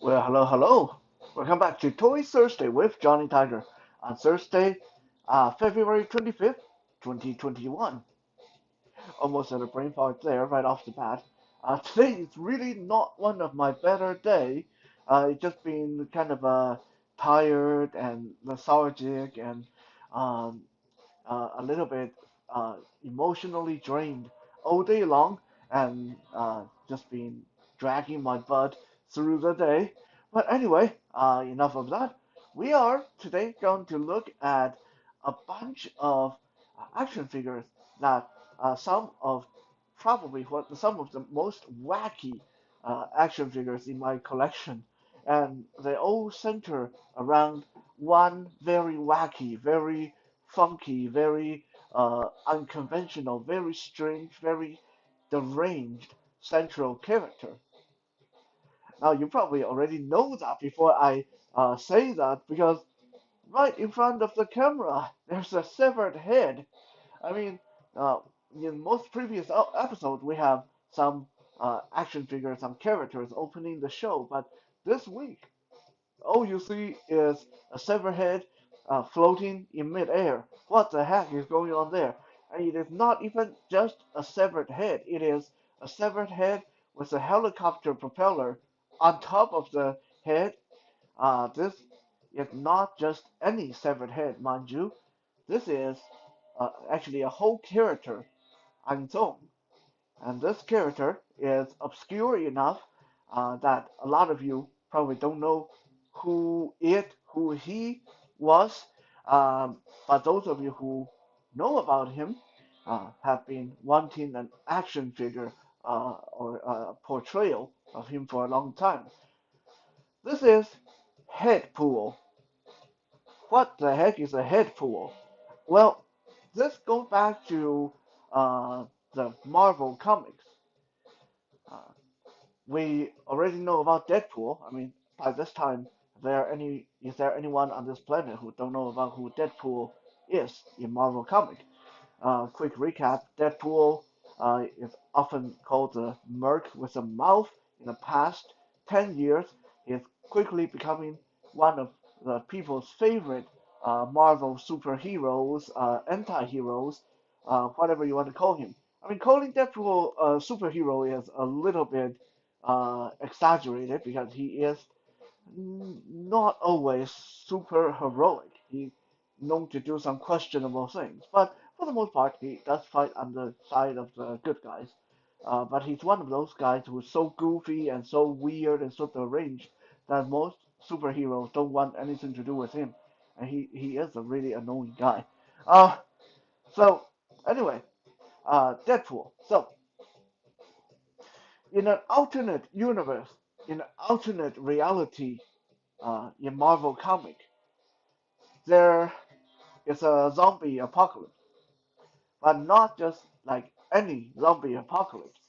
Well, hello, hello. Welcome back to Toy Thursday with Johnny Tiger on Thursday, February 25th, 2021. Almost at a brain fart there right off the bat. Today is really not one of my better day. It's just been kind of tired and lethargic and um, a little bit emotionally drained all day long and just been dragging my butt through the day. But anyway, enough of that. We are today going to look at a bunch of action figures that some of probably what some of the most wacky action figures in my collection, and they all center around one very wacky, very funky, very unconventional, very strange, very deranged central character. Now, you probably already know that before I say that, because right in front of the camera, there's a severed head. I mean, uh, in most previous episodes, we have some action figures, some characters opening the show, but this week, all you see is a severed head floating in midair. What the heck is going on there? And it is not even just a severed head. It is a severed head with a helicopter propeller on top of the head. This is not just any severed head, mind you. This is actually a whole character on its own. And this character is obscure enough that a lot of you probably don't know who he was. But those of you who know about him have been wanting an action figure or a portrayal of him for a long time. This is Headpool. What the heck is a Headpool? Well, this goes back to the Marvel comics. Uh, we already know about Deadpool. I mean, by this time, is there anyone on this planet who don't know about who Deadpool is in Marvel comic? Quick recap: Deadpool is often called the Merc with a mouth. In the past 10 years, he is quickly becoming one of the people's favorite Marvel superheroes, anti-heroes, whatever you want to call him. I mean, calling Deadpool a superhero is a little bit exaggerated because he is not always super heroic. He's known to do some questionable things, but for the most part, he does fight on the side of the good guys. But he's one of those guys who's so goofy and so weird and so deranged that most superheroes don't want anything to do with him, and he is a really annoying guy. Uh, so anyway, Deadpool. So in an alternate universe, in an alternate reality, in Marvel comic, there is a zombie apocalypse, but not just like any zombie apocalypse.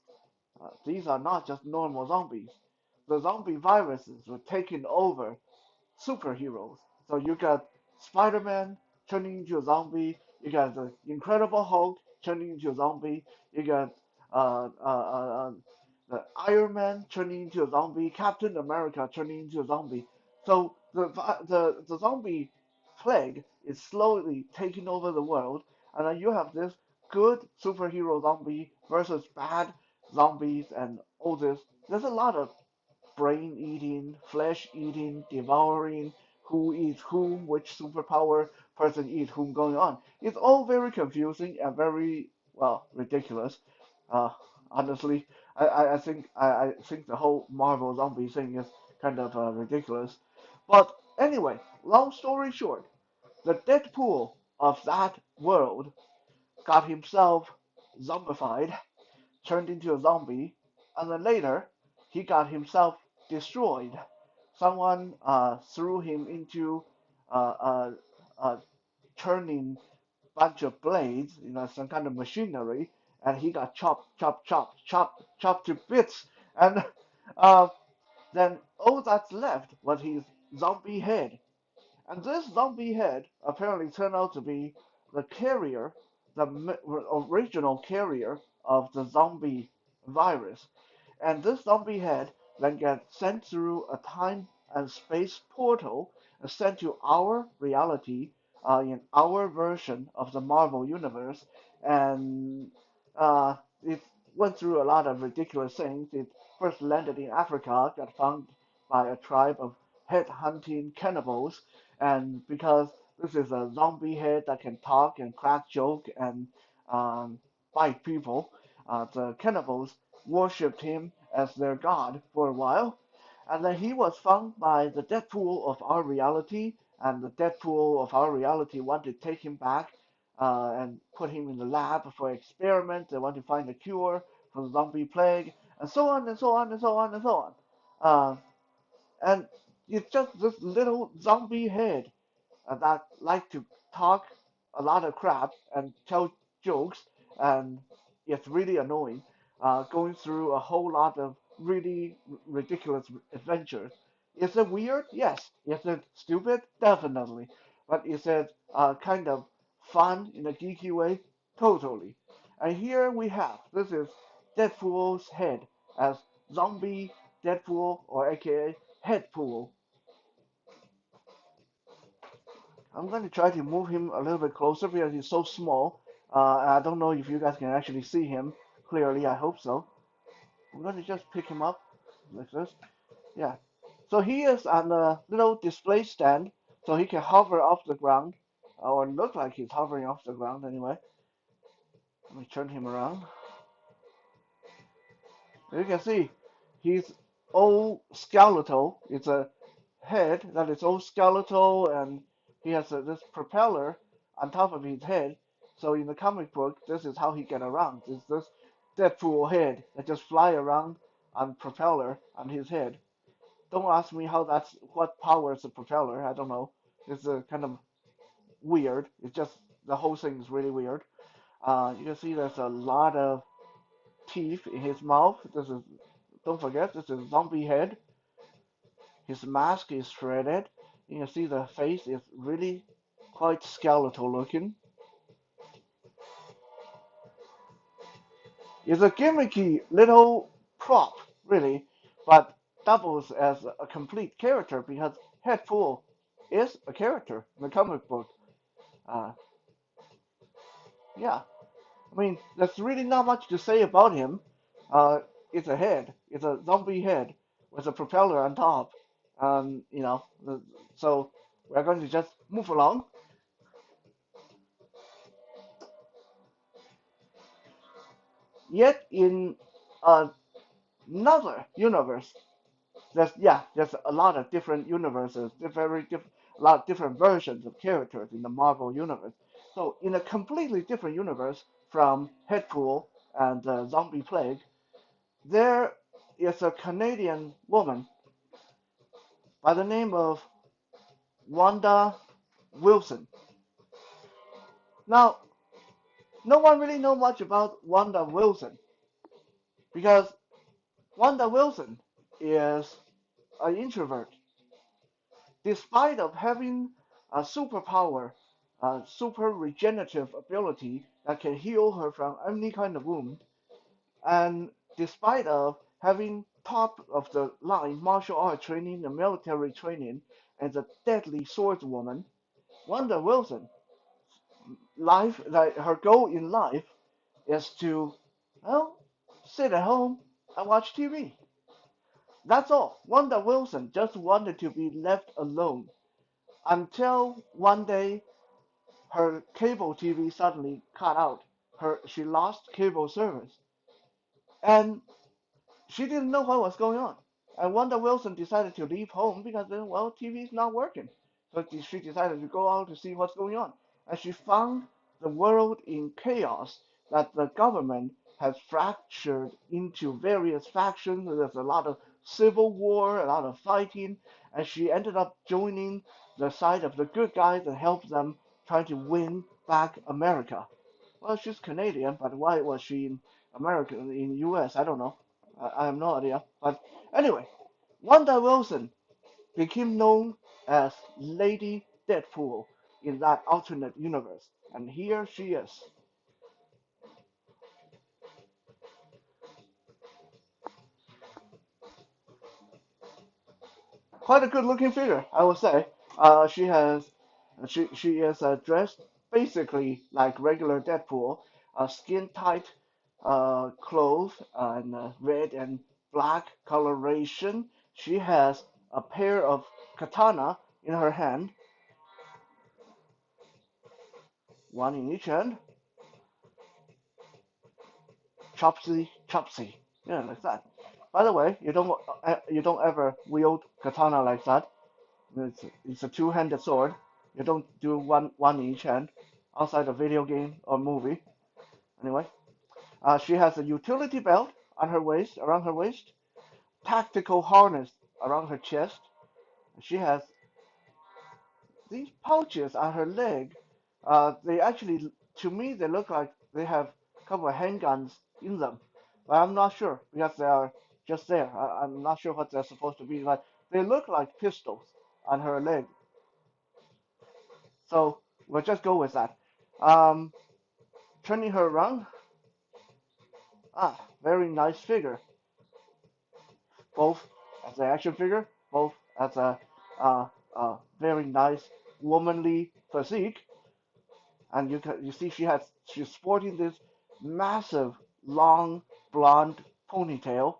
These are not just normal zombies. The zombie viruses were taking over superheroes. So you got Spider-Man turning into a zombie. You got the Incredible Hulk turning into a zombie. You got uh, uh, uh, the Iron Man turning into a zombie. Captain America turning into a zombie. So the zombie plague is slowly taking over the world, and then you have this good superhero zombie versus bad zombies and all this. There's a lot of brain eating, flesh eating, devouring, who eats whom, which superpower person eats whom going on. It's all very confusing and very, well, ridiculous. Uh, honestly, I think the whole Marvel zombie thing is kind of ridiculous. But anyway, long story short, the Deadpool of that world got himself zombified, turned into a zombie, and then later he got himself destroyed. Someone threw him into a turning bunch of blades, some kind of machinery, and he got chopped to bits. And uh, then all that's left was his zombie head. And this zombie head apparently turned out to be the carrier, the original carrier of the zombie virus. And this zombie head then get sent through a time and space portal and sent to our reality in our version of the Marvel universe. And it went through a lot of ridiculous things. It first landed in Africa, got found by a tribe of head hunting cannibals, and because this is a zombie head that can talk and crack joke and um, bite people, the cannibals worshipped him as their god for a while. And then he was found by the Deadpool of our reality, and the Deadpool of our reality wanted to take him back and put him in the lab for experiments. They want to find a cure for the zombie plague, and so on and so on and so on and so on. Uh, and it's just this little zombie head that like to talk a lot of crap and tell jokes, and it's really annoying. Going through a whole lot of really ridiculous adventures. Is it weird? Yes. Is it stupid? Definitely. But is it kind of fun in a geeky way? Totally. And here we have this is Deadpool's head as zombie Deadpool, or aka Headpool. I'm going to try to move him a little bit closer because he's so small. I don't know if you guys can actually see him clearly. I hope so. I'm going to just pick him up like this. Yeah. So he is on a little display stand, so he can hover off the ground, or look like he's hovering off the ground anyway. Let me turn him around. You can see he's all skeletal. It's a head that is all skeletal, and he has this propeller on top of his head. So in the comic book, this is how he get around. It's this Deadpool head that just fly around on propeller on his head. Don't ask me how that's what powers the propeller. I don't know. It's kind of weird. It's just the whole thing is really weird. You can see there's a lot of teeth in his mouth. This is Don't forget this is zombie head. His mask is shredded. You can see the face is really quite skeletal looking. It's a gimmicky little prop, really, but doubles as a complete character because Headpool is a character in the comic book. Uh, yeah, I mean, there's really not much to say about him. Uh, it's a head. It's a zombie head with a propeller on top. So we're going to just move along. Yet in another universe, there's a lot of different universes, a lot of different versions of characters in the Marvel universe. So in a completely different universe from Headpool and Zombie Plague, there is a Canadian woman by the name of Wanda Wilson. Now, no one really know much about Wanda Wilson because Wanda Wilson is an introvert. Despite of having a superpower, a super regenerative ability that can heal her from any kind of wound, and despite of having top of the line martial art training and military training as a deadly swordswoman, Wanda Wilson life like her goal in life is to, well, sit at home and watch TV. That's all. Wanda Wilson just wanted to be left alone until one day her cable TV suddenly cut out. She lost cable service, and she didn't know what was going on. And Wanda Wilson decided to leave home because well, TV is not working. So she decided to go out to see what's going on. And she found the world in chaos, that the government has fractured into various factions. There's a lot of civil war, a lot of fighting, and she ended up joining the side of the good guys and helped them try to win back America. Well, she's Canadian, but why was she in America, in US? I don't know. I have no idea. But anyway, Wanda Wilson became known as Lady Deadpool in that alternate universe. And here she is. quite a good looking figure, I would say. She has she is dressed basically like regular Deadpool, skin tight clothes and red and black coloration. She has a pair of katana in her hand, one in each hand. Chopsy, chopsy, yeah, like that. By the way, you don't ever wield katana like that. It's a two-handed sword. You don't do one in each hand outside a video game or movie. Anyway, she has a utility belt on her waist, around her waist, tactical harness around her chest. She has these pouches on her leg. They actually, to me, they look like they have a couple of handguns in them, but I'm not sure because they are just there. I'm not sure what they're supposed to be, but they look like pistols on her leg. So we'll just go with that. Um, Turning her around, very nice figure, both as an action figure, both as a very nice womanly physique. And you see she's sporting this massive long blonde ponytail,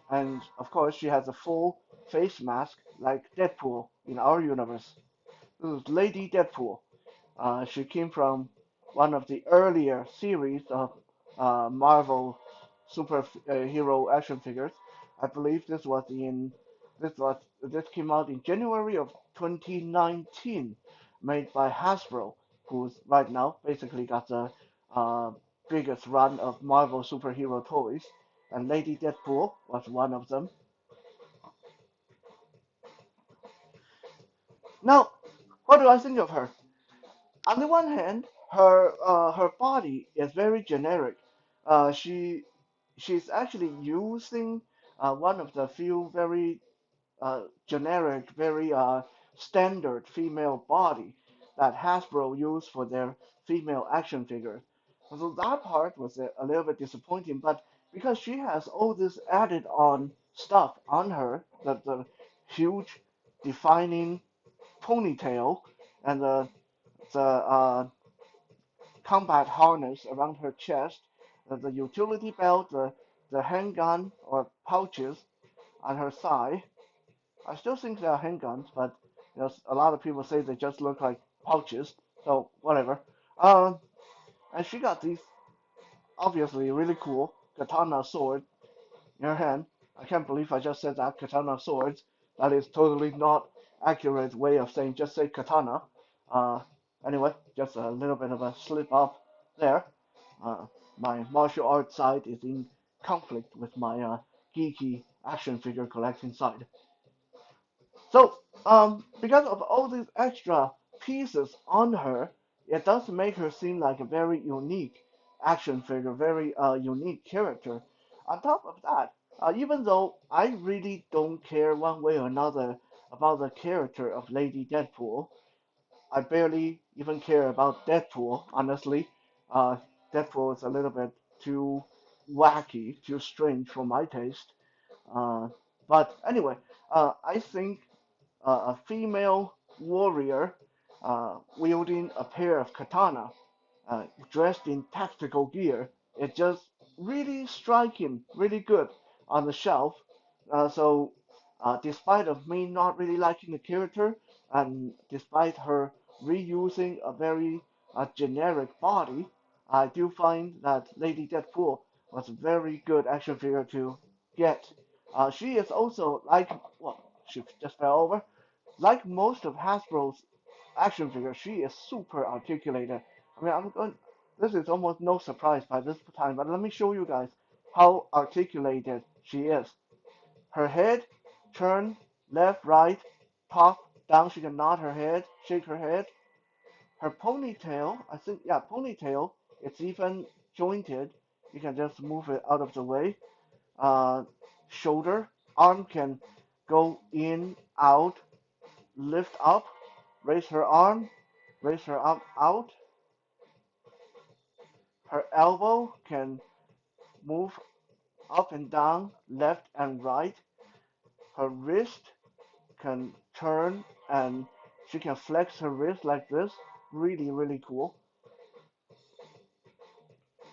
and of course she has a full face mask like Deadpool in our universe. This is Lady Deadpool. She came from one of the earlier series of Marvel superhero action figures. I believe this came out in January of 2019, made by Hasbro, who's right now basically got the uh, biggest run of Marvel superhero toys. And Lady Deadpool was one of them. Now, what do I think of her? On the one hand, her body is very generic. Uh, she she's actually using one of the few very generic, very standard female body that Hasbro use for their female action figures. So that part was a little bit disappointing, but because she has all this added on stuff on her, the huge defining ponytail and the combat harness around her chest, the utility belt, the handgun or pouches on her side. I still think they are handguns, but a lot of people say they just look like pouches. So whatever. Um, and she got these obviously really cool katana sword in her hand. I can't believe I just said that katana swords. That is totally not accurate way of saying just say katana. Uh, anyway, just a little bit of a slip up there. Uh, my martial arts side is in conflict with my geeky action figure collecting side. So, because of all these extra pieces on her, it does make her seem like a very unique action figure, very unique character. On top of that, even though I really don't care one way or another about the character of Lady Deadpool, I barely even care about Deadpool, honestly. Uh, Deadpool is a little bit too wacky, too strange for my taste. Uh, but anyway, I think a female warrior wielding a pair of katana, dressed in tactical gear. It's just really striking, really good on the shelf. Despite of me not really liking the character, and despite her reusing a very generic body, I do find that Lady Deadpool was a very good action figure to get. She is also like, well, she just fell over. Like most of Hasbro's action figures, she is super articulated. I mean, I'm going. This is almost no surprise by this time, but let me show you guys how articulated she is. Her head, turn left, right, top, down. She can nod her head, shake her head. Her ponytail, I think, yeah, ponytail. It's even jointed. You can just move it out of the way. Uh, Shoulder, arm can go in, out, lift up, raise her arm, raise her arm out. Her elbow can move up and down, left and right. Her wrist can turn and she can flex her wrist like this. Really, really cool.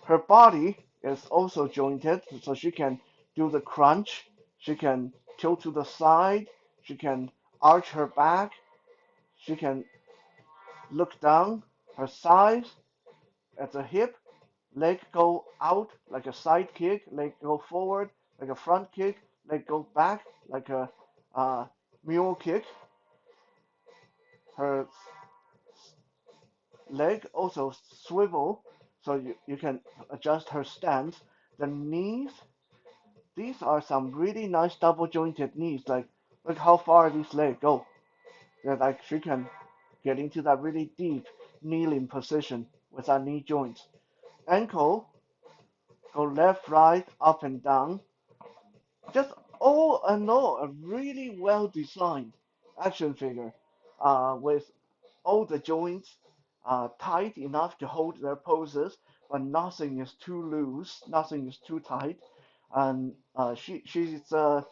Her body is also jointed, so she can do the crunch. She can tilt to the side. She can arch her back. She can look down. Her size at the hip. Leg go out like a side kick. Leg go forward like a front kick. Leg go back like a uh, mule kick. Her leg also swivel, so you can adjust her stance. The knees, these are some really nice double jointed knees. Like, look how far these legs go. They're like she can get into that really deep kneeling position with our knee joints. Ankle, go left, right, up and down. Just all in all, a really well designed action figure with all the joints tight enough to hold their poses, but nothing is too loose, nothing is too tight. And she's a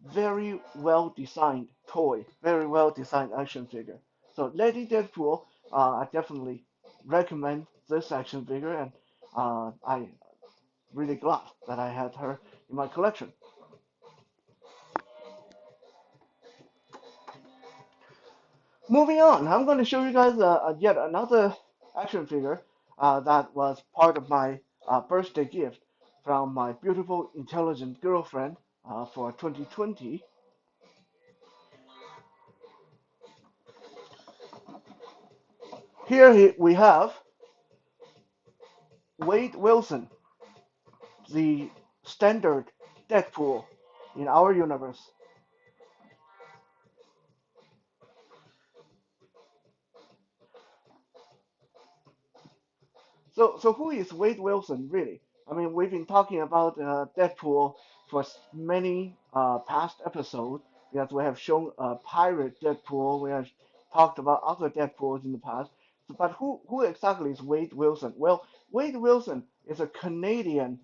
very well designed toy, very well designed action figure. So Lady Deadpool, I definitely recommend this action figure, and I really glad that I had her in my collection. Moving on, I'm going to show you guys yet another action figure that was part of my birthday gift from my beautiful, intelligent girlfriend for 2020. Here we have Wade Wilson, the standard Deadpool in our universe. So who is Wade Wilson really? I mean, we've been talking about Deadpool for many past episodes because we have shown pirate Deadpool. We have talked about other Deadpools in the past. So, but who exactly is Wade Wilson? Well, Wade Wilson is a Canadian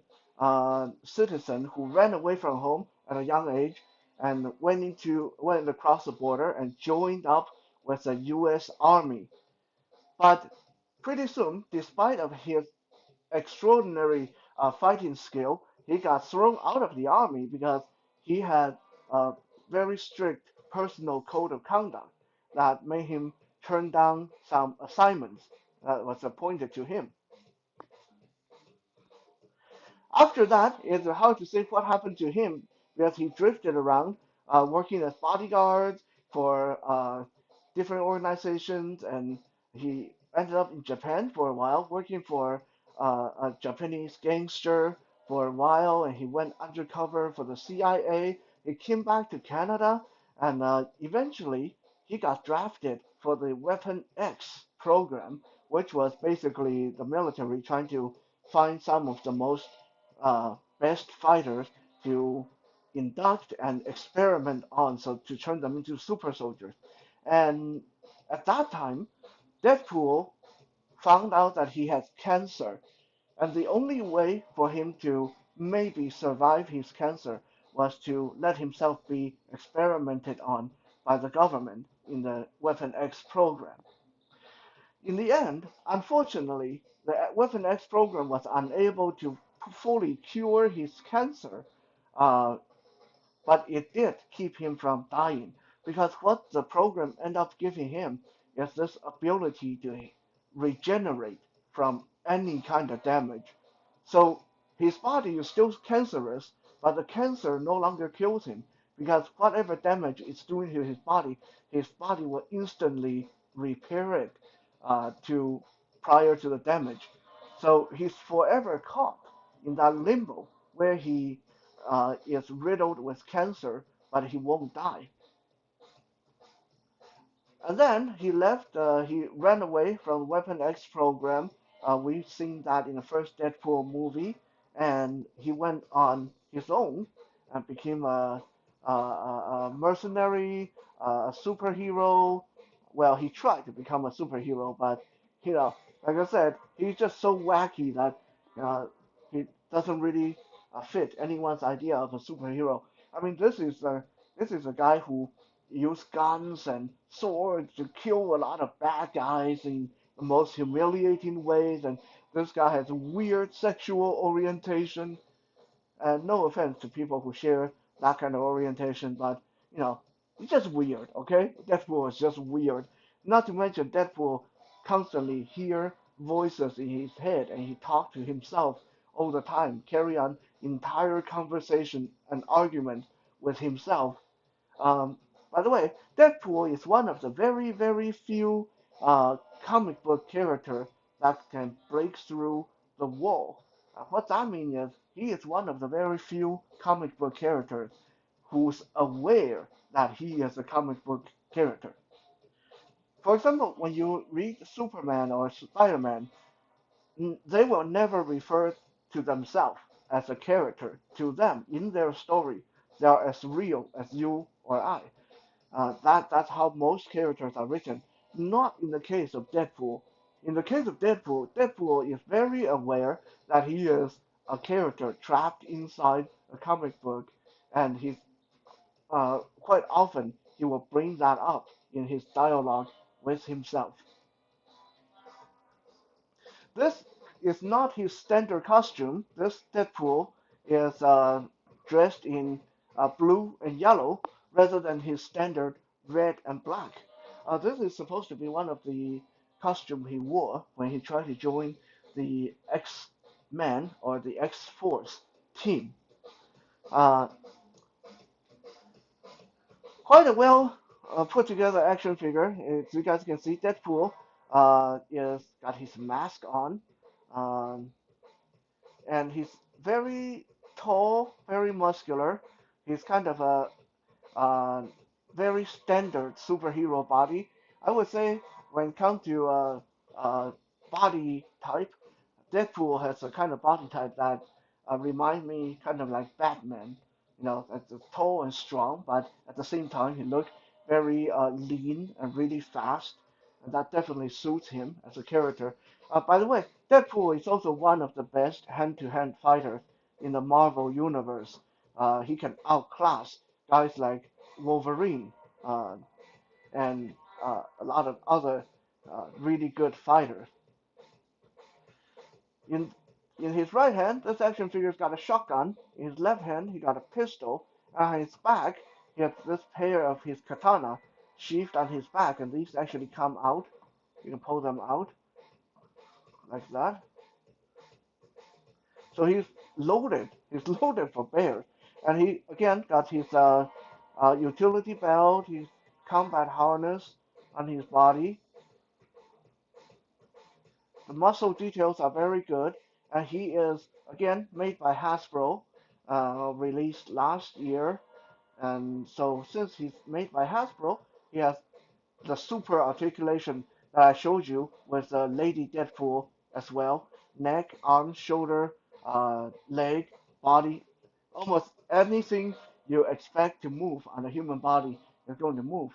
citizen who ran away from home at a young age and went across the border and joined up with the U.S. Army. But pretty soon, despite of his extraordinary fighting skill, he got thrown out of the army because he had a very strict personal code of conduct that made him turn down some assignments that was appointed to him. After that, it's hard to say what happened to him because he drifted around, working as bodyguards for different organizations, and he ended up in Japan for a while, working for a Japanese gangster for a while, and he went undercover for the CIA. He came back to Canada, and eventually he got drafted for the Weapon X program, which was basically the military trying to find some of the most best fighters to induct and experiment on, so to turn them into super soldiers. And at that time, Deadpool found out that he had cancer, and the only way for him to maybe survive his cancer was to let himself be experimented on by the government in the Weapon X program. In the end, unfortunately, the Weapon X program was unable to fully cure his cancer, uh, but it did keep him from dying because what the program ended up giving him is this ability to regenerate from any kind of damage. So his body is still cancerous, but the cancer no longer kills him because whatever damage it's doing to his body will instantly repair it to prior to the damage. So he's forever caught in that limbo where he is riddled with cancer, but he won't die. And then he left, he ran away from Weapon X program. We've seen that in the first Deadpool movie. And he went on his own and became a mercenary, a superhero. Well, he tried to become a superhero, but, like I said, he's just so wacky that uh, he doesn't really. fit anyone's idea of a superhero. I mean, this is a guy who used guns and swords to kill a lot of bad guys in the most humiliating ways, and this guy has a weird sexual orientation. And no offense to people who share that kind of orientation, but you know, it's just weird, okay? Deadpool is just weird. Not to mention Deadpool constantly hear voices in his head and he talk to himself all the time, carry on entire conversation and argument with himself. um, by the way, Deadpool is one of the very, very few comic book character that can break through the wall. What that means is he is one of the very few comic book characters who's aware that he is a comic book character. For example, when you read Superman or Spider-Man, they will never refer to themselves as a character. To them, in their story, they are as real as you or I. That's how most characters are written. Not in the case of Deadpool. In the case of Deadpool, Deadpool is very aware that he is a character trapped inside a comic book, and he's quite often he will bring that up in his dialogue with himself. This is not his standard costume. This Deadpool is dressed in blue and yellow rather than his standard red and black. This is supposed to be one of the costume he wore when he tried to join the X-Men or the X-Force team. Uh, Quite a well put together action figure. As you guys can see, Deadpool is got his mask on. Um, and he's very tall, very muscular. He's kind of a very standard superhero body. I would say when it comes to body type, Deadpool has a kind of body type that remind me kind of like Batman. You know, that's tall and strong, but at the same time he look very lean and really fast, and that definitely suits him as a character. By the way, Deadpool is also one of the best hand-to-hand fighters in the Marvel universe. He can outclass guys like Wolverine uh, and a lot of other really good fighters. In in his right hand, this action figure's got a shotgun. In his left hand, he got a pistol. And on his back, he has this pair of his katana sheathed on his back, and these actually come out. You can pull them out like that. So he's loaded. He's loaded for bear. And he again got his utility belt, his combat harness on his body. The muscle details are very good, and he is again made by Hasbro, released last year. And so since he's made by Hasbro, he has the super articulation that I showed you with Lady Deadpool as well. Neck, arm, shoulder, leg, body, almost anything you expect to move on a human body is going to move.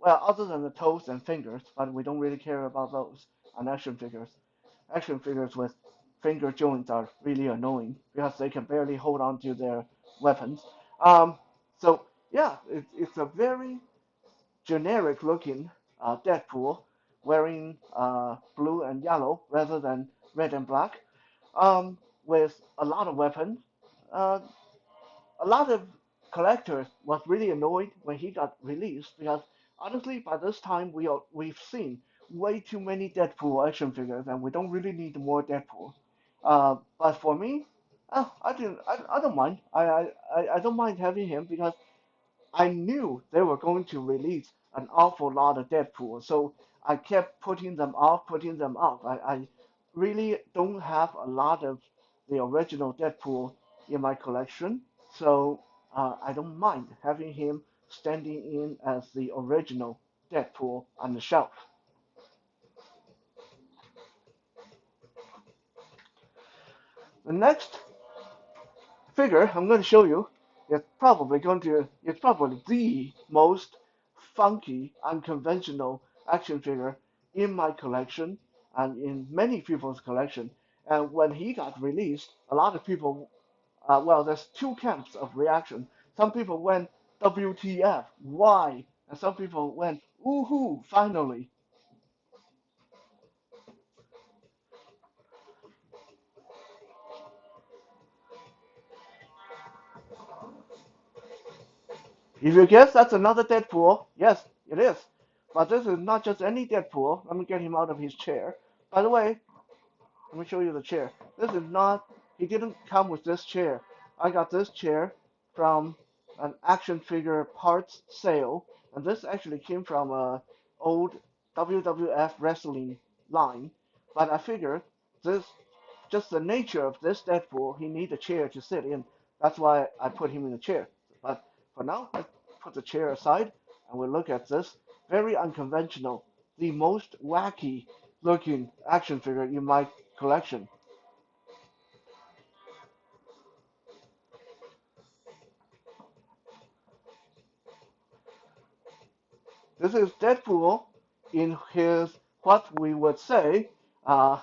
Well, other than the toes and fingers, but we don't really care about those on action figures. Action figures with finger joints are really annoying because they can barely hold on to their weapons. Um, so yeah, it's a very generic looking Deadpool wearing blue and yellow rather than red and black, with a lot of weapons. Uh, a lot of collectors was really annoyed when he got released because honestly, by this time we've seen way too many Deadpool action figures and we don't really need more Deadpool. But for me, I don't mind. I don't mind having him because I knew they were going to release an awful lot of Deadpool, so I kept putting them off, putting them off. I really don't have a lot of the original Deadpool in my collection, so I don't mind having him standing in as the original Deadpool on the shelf. The next figure I'm going to show you it's probably the most funky, unconventional action figure in my collection and in many people's collection. And when he got released, a lot of people well, there's two camps of reaction. Some people went WTF, why? And some people went, woohoo, finally. If you guess that's another Deadpool, yes, it is. But this is not just any Deadpool. Let me get him out of his chair. By the way, let me show you the chair. This is not, he didn't come with this chair. I got this chair from an action figure parts sale, and this actually came from a old WWF wrestling line. But I figured this, just the nature of this Deadpool, he need a chair to sit in. That's why I put him in the chair. But for now, let's put the chair aside, and we'll look at this very unconventional, the most wacky looking action figure in my collection. This is Deadpool in his what we would say uh,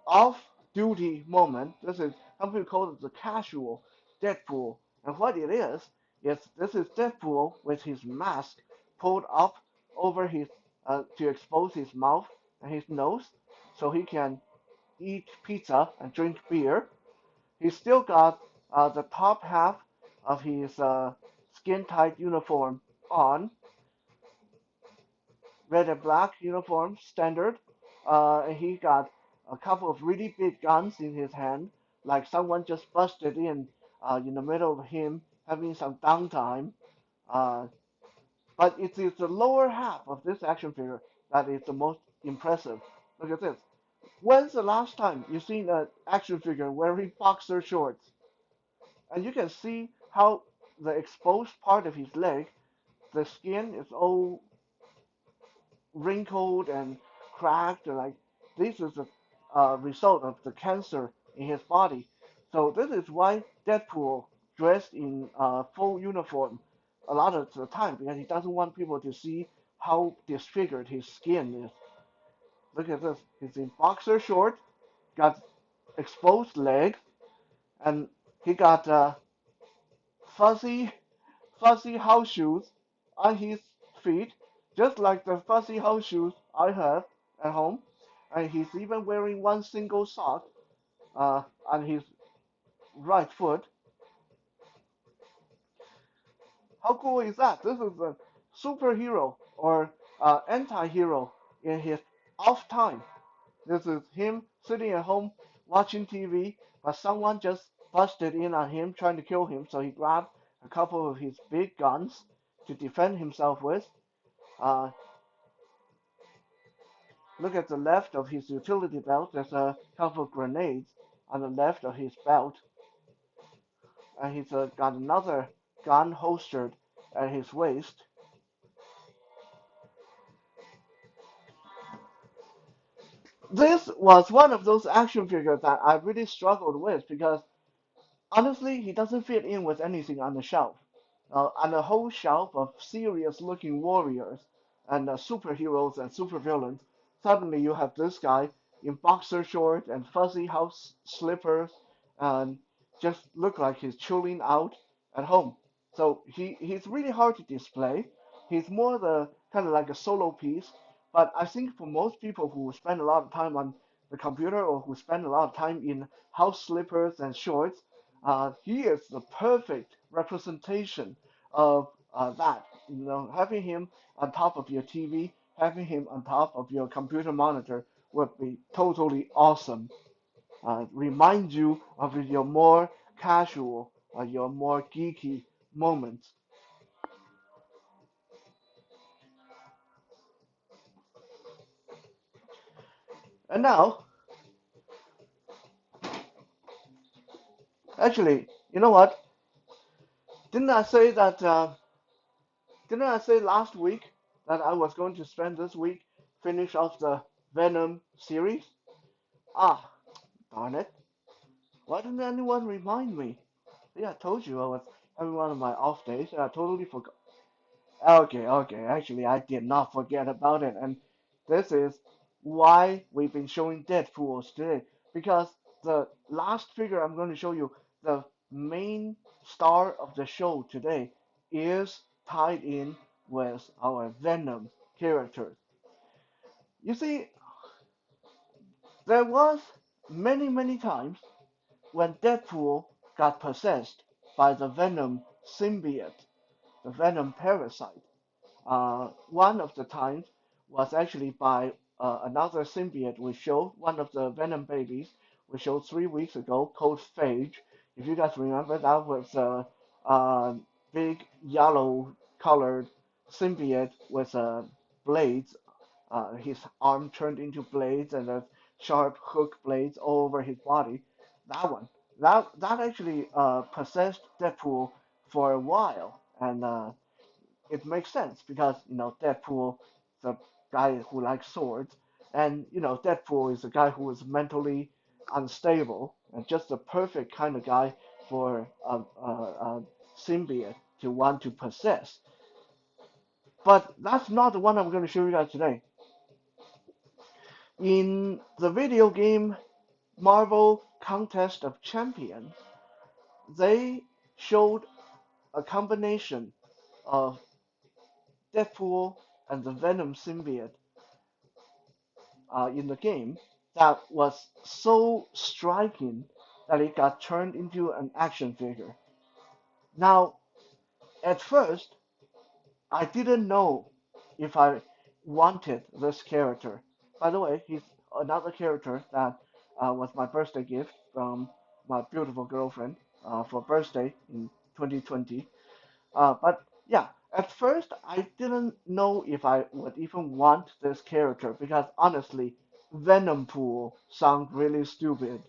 off-duty moment. Some people call it the casual Deadpool, and what it is this is Deadpool with his mask pulled up over his to expose his mouth and his nose, so he can eat pizza and drink beer. He's still got the top half of his skin-tight uniform on, red and black uniform, standard. And he got a couple of really big guns in his hand, like someone just busted in the middle of him having some downtime. Uh, but it is the lower half of this action figure that is the most impressive. Look at this. When's the last time you've seen an action figure wearing boxer shorts? And you can see how the exposed part of his leg, the skin is all wrinkled and cracked. Like this is a result of the cancer in his body. So this is why Deadpool dressed in full uniform a lot of the time because he doesn't want people to see how disfigured his skin is. Look at this. He's in boxer shorts, got exposed legs, and he got fuzzy fuzzy house shoes on his feet, just like the fuzzy house shoes I have at home. And he's even wearing one single sock on his right foot. How cool is that? This is a superhero or anti-hero in his off time. This is him sitting at home watching TV, but someone just busted in on him trying to kill him, so he grabbed a couple of his big guns to defend himself with. Uh, Look at the left of his utility belt. There's a couple of grenades on the left of his belt, and he's got another gun holstered at his waist. This was one of those action figures that I really struggled with because honestly, he doesn't fit in with anything on the shelf. On the whole shelf of serious-looking warriors and superheroes and supervillains, suddenly you have this guy in boxer shorts and fuzzy house slippers, and just look like he's chilling out at home. So he's really hard to display. He's more the kind of like a solo piece. But I think for most people who spend a lot of time on the computer or who spend a lot of time in house slippers and shorts, he is the perfect representation of that. Having him on top of your TV, having him on top of your computer monitor would be totally awesome. Remind you of your more casual, your more geeky moments. And now, actually, you know what? Didn't I say that? Didn't I say last week that I was going to spend this week finish off the Venom series? Ah, darn it. Why didn't anyone remind me? Yeah, I told you I was having one of my off days and I totally forgot. Okay, okay, actually I did not forget about it, and this is why we've been showing Deadpools today. Because the last figure I'm going to show you, the main star of the show today is tied in with our Venom character. You see, there was many times when Deadpool got possessed by the Venom symbiote, the Venom parasite. One of the times was actually by another symbiote we showed, one of the Venom babies we showed 3 weeks ago, called Phage. If you guys remember, that was a big yellow colored symbiote with blades. His arm turned into blades and sharp hook blades all over his body. That one, that actually possessed Deadpool for a while, and it makes sense because Deadpool is a guy who likes swords, and Deadpool is a guy who is mentally unstable and just the perfect kind of guy for a symbiote to want to possess. But that's not the one I'm going to show you guys today. In the video game Marvel Contest of Champions, they showed a combination of Deadpool and the Venom symbiote in the game that was so striking that it got turned into an action figure. Now, at first, I didn't know if I wanted this character. By the way, he's another character that was my birthday gift from my beautiful girlfriend for birthday in 2020. But yeah, at first I didn't know if I would even want this character because honestly, Venompool sounds really stupid.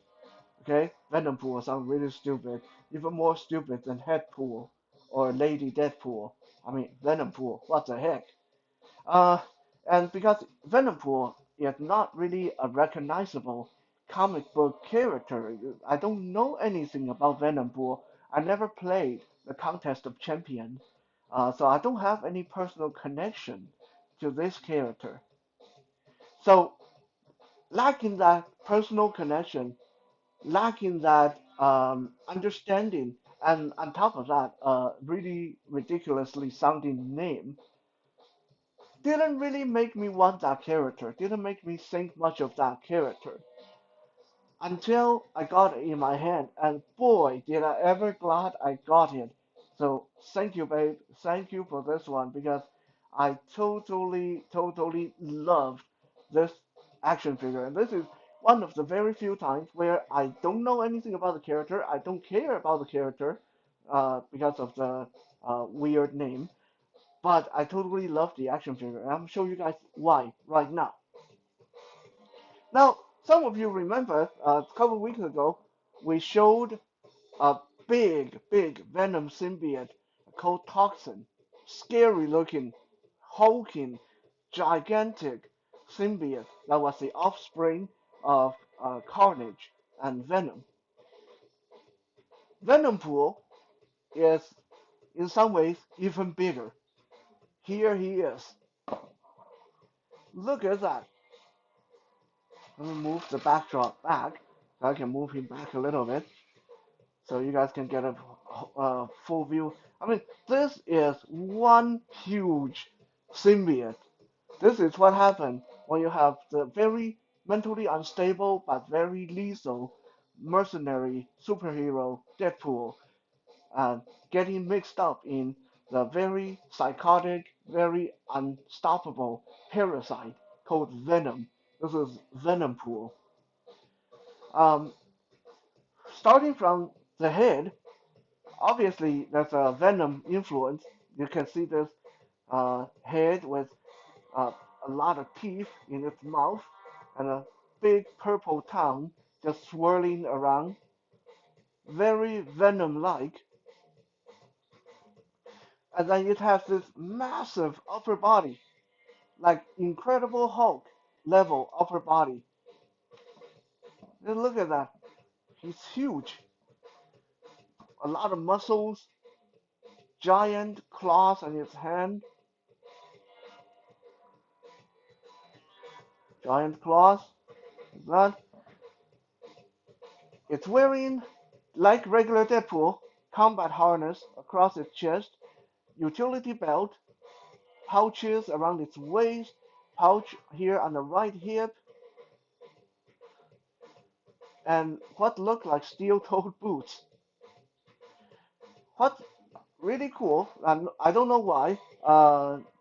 Okay, Venompool sounds really stupid, even more stupid than Headpool or Lady Deadpool. I mean, Venompool, what the heck? Uh, and because Venompool is not really a recognizable comic book character, I don't know anything about Venompool. I never played the Contest of Champions, so I don't have any personal connection to this character. So, lacking that personal connection, lacking that understanding, and on top of that, really ridiculously sounding name, didn't really make me want that character, didn't make me think much of that character until I got it in my hand, and boy, did I ever glad I got it. So thank you, babe. Thank you for this one because I totally loved this action figure. And this is one of the very few times where I don't know anything about the character. I don't care about the character because of the weird name. But I totally love the action figure. And I'm show you guys why right now. Now, some of you remember a couple weeks ago, we showed a big Venom symbiote called Toxin. Scary looking, hulking, gigantic symbiote that was the offspring of Carnage and Venom. Venompool is, in some ways, even bigger. Here he is. Look at that. Let me move the backdrop back so I can move him back a little bit so you guys can get a full view. I mean, this is one huge symbiote. This is what happens when you have the very mentally unstable but very lethal mercenary superhero Deadpool and getting mixed up in the very psychotic, very unstoppable parasite called Venom. This is Venompool. Um, Starting from the head, obviously there's a Venom influence. You can see this head with uh, a lot of teeth in its mouth and a big purple tongue just swirling around, very Venom-like. And then it has this massive upper body, like Incredible Hulk level upper body. And look at that. He's huge. A lot of muscles, giant claws on his hand, giant claws. That it's wearing Like regular Deadpool, combat harness across its chest, utility belt, pouches around its waist, pouch here on the right hip, and what look like steel-toed boots. What's really cool, and I don't know why,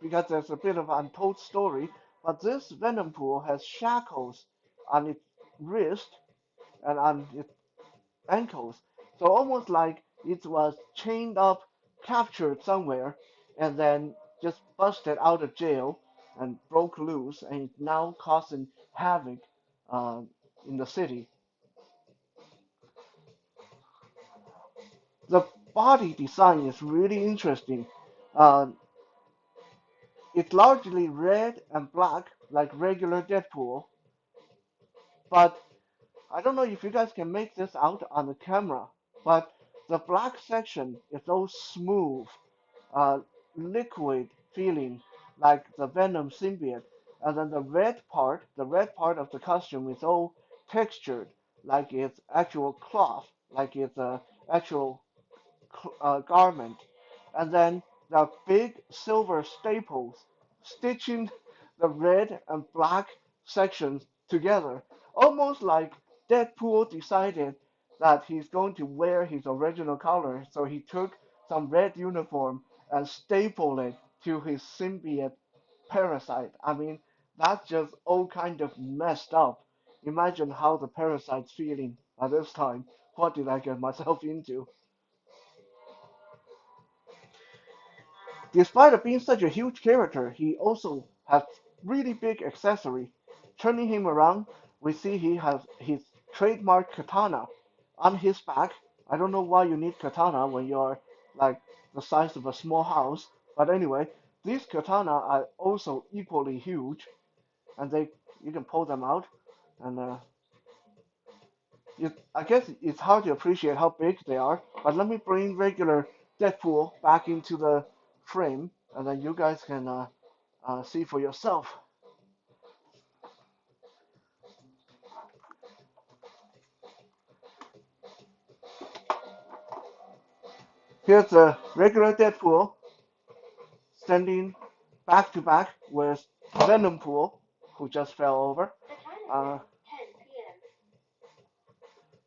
because there's a bit of an untold story, but this Venom Pool has shackles on its wrist and on its ankles. So almost like it was chained up, captured somewhere, and then just busted out of jail and broke loose, and now causing havoc uh, in the city. The body design is really interesting. Uh, it's largely red and black, like regular Deadpool, but I don't know if you guys can make this out on the camera, but the black section is so smooth, uh, liquid feeling like the Venom symbiote. And then the red part of the costume is all textured, like it's actual cloth, like it's a actual garment. And then the big silver staples stitching the red and black sections together, almost like Deadpool decided that he's going to wear his original color, so he took some red uniform and stapled it to his symbiote parasite. I mean, that's just all kind of messed up. Imagine how the parasite's feeling at this time. What did I get myself into? Despite being such a huge character, he also has really big accessory. Turning him around, we see he has his trademark katana on his back. I don't know why you need katana when you're like the size of a small house, but anyway, these katana are also equally huge, and they you can pull them out, and I guess it's hard to appreciate how big they are. But let me bring regular Deadpool back into the frame, and then you guys can see for yourself. Here's the regular Deadpool standing back to back with Venom Pool, who just fell over. Uh,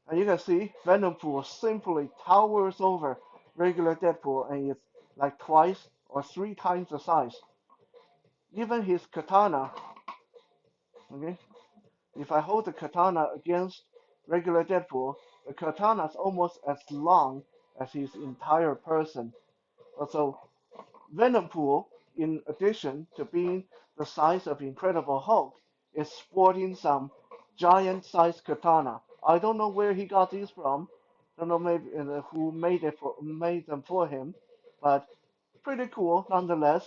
and you can see Venom Pool simply towers over regular Deadpool, and it's like twice or three times the size. Even his katana, okay, if I hold the katana against regular Deadpool, the katana is almost as long as his entire person. Also, Venompool, in addition to being the size of Incredible Hulk, is sporting some giant-sized katana. I don't know where he got these from. Don't know maybe who made them for him, but pretty cool nonetheless.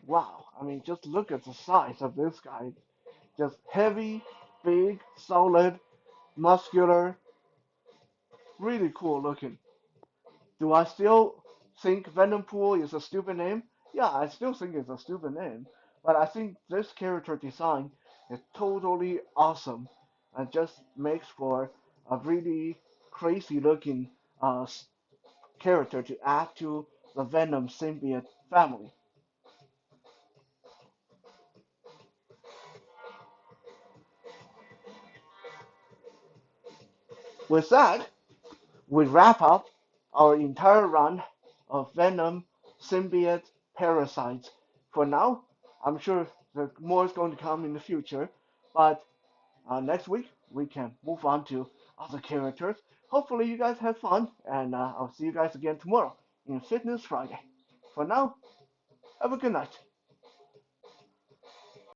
Wow, I mean, just look at the size of this guy. Just heavy, big, solid, muscular, really cool looking. Do I still think Venompool is a stupid name? Yeah, I still think it's a stupid name. But I think this character design is totally awesome and just makes for a really crazy looking character to add to the Venom symbiote family. With that, we wrap up our entire run of Venom symbiote parasites. For now, I'm sure there more is going to come in the future, but next week we can move on to other characters. Hopefully, you guys had fun, and I'll see you guys again tomorrow in Fitness Friday. For now, have a good night.